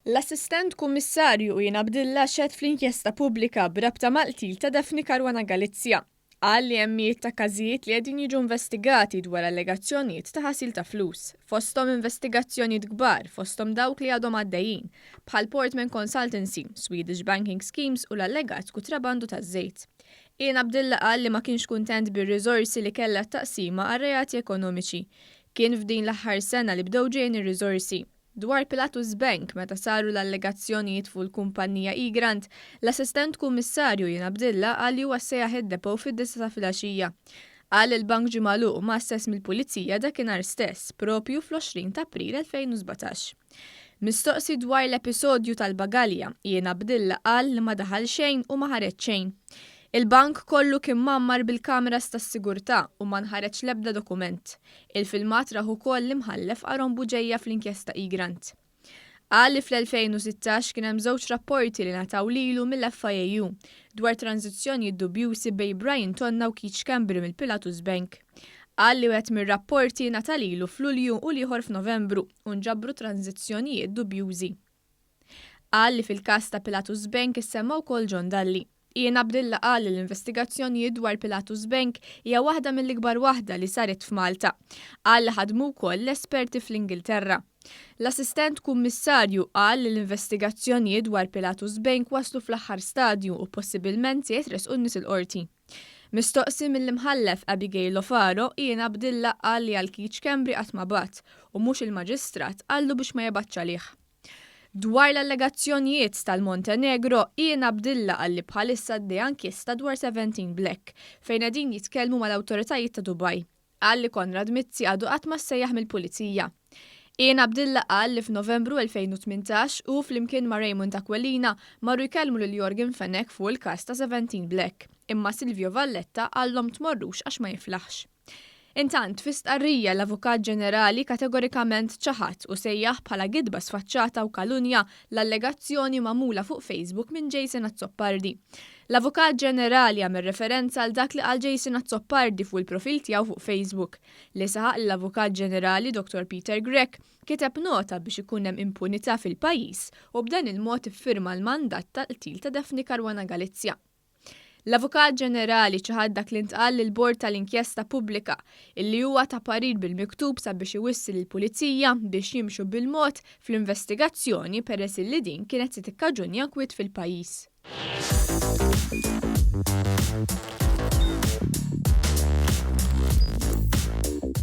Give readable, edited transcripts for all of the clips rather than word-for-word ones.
L-assistent kummissarju Ian Abdillah xed fl-inkjesta pubblika b'rabta mal-qtil ta' Daphne Caruana Galizia. Qal li hemm mijiet ta' każijiet li qegħdin jiġu investigati dwar allegazzjonijiet ta' ħasil ta' flus, fosthom investigazzjonijiet kbar fosthom dawk li għadhom għaddejjin, bħal Portman Consultancy, Swedish Banking Schemes u l-allegat kutrabandu taż-żejt. Ian Abdillah qal li ma kienx kuntent bir-riżorsi li kellha taqsima għar-reati ekonomiċi. Kien f'din l-aħħar sena li bdew ġejjin ir-riżorsi. Dwar Pilatus Bank meta saru l-allegazzjonijiet fuq il-kumpanija Igrant, l-assistent kummissarju Ian Abdillah qal li huwa sejjaħ id-depo fid-9 ta' filgħaxija. Qal il-bank ġie magħluq ma' assess mill-pulizija dakinhar stess, propju fl-20 ta' April 2017. Mistoqsi dwar l-episodju tal-bagalja, Ian Abdillah qal li ma daħal xejn u ma ħareġ xejn. Il-bank kollu kien mammar bil-kameras tas-sigurtà u ma nħareġ l-ebda dokument. Il-filmat raħu koll l-imħallef Aron Buġejja fl-inkjesta Igrant. Qal li fl-2016 kien hemm żewġ rapporti li nataw lilu mill-FIAU dwar tranzizzjonijiet dubjużi bejn Brian Tonna u Keith Schembri mill-Pilatus Bank. Qal li wieħed mir-rapporti nata lilu f'Lulju u ieħor f'Novembru u nġabru tranzizzjonijiet dubjużi. Qal li fil-każ ta' Pilatus Bank issemma wkoll John Dalli. Ian Abdillah qal li l-investigazzjonijiet dwar Pilatus Bank hija waħda mill-ikbar waħda li saret f'Malta. Qal li ħadmu wkoll l-esperti fl-Ingilterra. L-assistent kummissarju qal li l-investigazzjonijiet dwar Pilatus Bank waslu fl-aħħar stadju u possibilment se jitresqu nies il-qorti. Mistoqsi mill-imħallef Abigail O'Faro, Ian Abdillah qal li għal Keith Schembri qatt ma bat u mhux il-maġistrat qallu biex ma jebaċċ għalih. Dwar l-allegazzjonijiet tal-Montenegro, Ian Abdillah qal li bħalissa għaddej inkjesta dwar 17 Black fejn qegħdin jitkellmu mal-awtoritajiet ta' Dubai. Qal li Konrad Mizzi għadu qatt ma ssejjaħ mill-pulizija. Ian Abdillah qal li f'Novembru 2018 u flimkien ma' Raymond Aquilina marru jkellmu lil Jorgen Fenech fuq il-każ ta' 17 Black, imma Silvio Valletta qallhom tmorrux għax ma jiflaħx. Intant, fi stqarrija l-Avukat Ġenerali kategorikament ċaħat u sejjaħ bħala gidba sfaċċata u kalunja l-allegazzjoni magħmula fuq Facebook minn Jason Azzoppardi. L-Avukat Ġenerali għamel referenza għal dak li qal Jason Azzoppardi fuq il-profil tiegħu fuq Facebook li saħaq l-Avukat Ġenerali Dr. Peter Grech kiteb nota biex ikun hemm impunità fil-pajjiż u b'dan il-mod iffirma l-mandat tal-qtil ta' Daphne Caruana Galizia. L-Avukat Ġenerali ċaħad dak li ntqal lill-Bord tal-Inkjesta Pubblika illi huwa ta' parir bil-miktub sabiex iwissil il-Pulizija biex jimxu bil-mod fl-investigazzjoni peress li din kienet se tikkaġunja kwiet fil-pajjiż.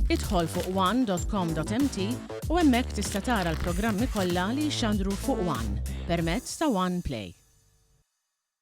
Idħol fuq one.com.mt u hemmhekk tista' tara l-programmi kollha li jxandru fuq One permezz ta' One Play.